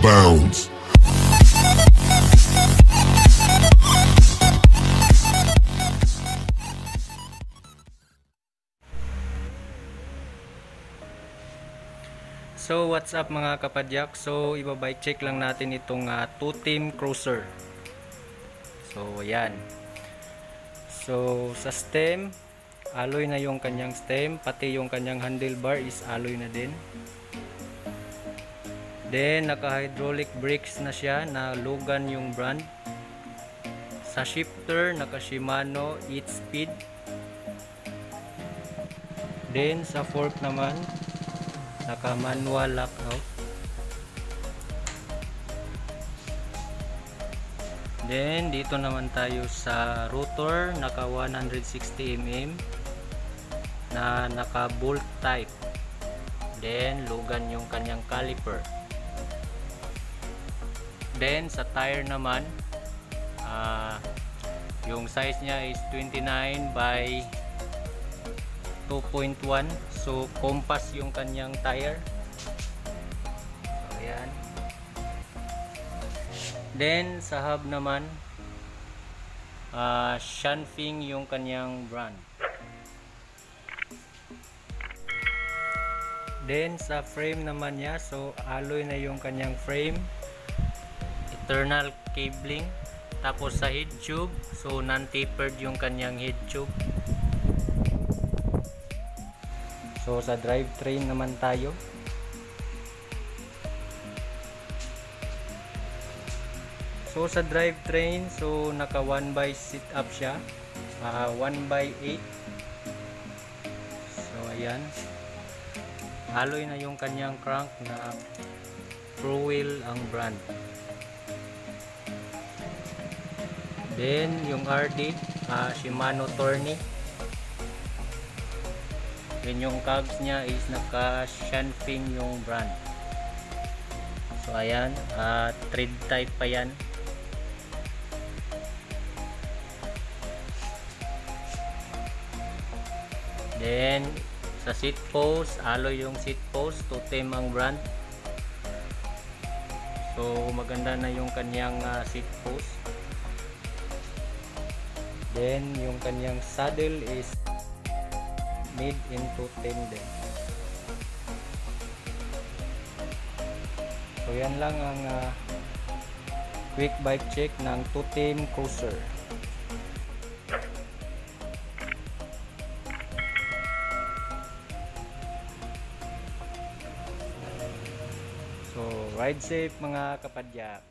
bounds. So what's up mga kapadyak? So ibabike check lang natin itong 2-team cruiser. So ayan. So sa stem, alloy na yung kanyang stem, pati yung kanyang handlebar is alloy na din. Then naka hydraulic brakes na siya, na Logan yung brand. Sa shifter naka Shimano 8-speed. Then sa fork naman naka manual lockout. Then dito naman tayo sa rotor, naka 160 mm na naka bolt type. Then Logan yung kanyang caliper. Then sa tire naman, yung size niya is 29 by 2.1. So compass yung kanyang tire. So ayan. Then sa hub naman, Shanfeng yung kanyang brand. Then sa frame naman niya, so alloy na yung kanyang frame, eternal cabling. Tapos sa head tube, so non-tapered yung kanyang head tube. So sa drivetrain naman tayo. So sa drivetrain, so naka 1x sit up siya, 1x8. So ayan. Alloy na yung kanyang crank na Pro Wheel ang brand. Then yung RD, Shimano Tourney. Then yung cogs niya is naka Shanfeng yung brand. So ayan, thread type pa yan. Then sa seat post, alloy yung seat post, 2-team ang brand. So maganda na yung kanyang seat post. Then yung kanyang saddle is made in 2-team din. So yan lang ang quick bike check ng 2-team cruiser. So ride safe mga kapadyak.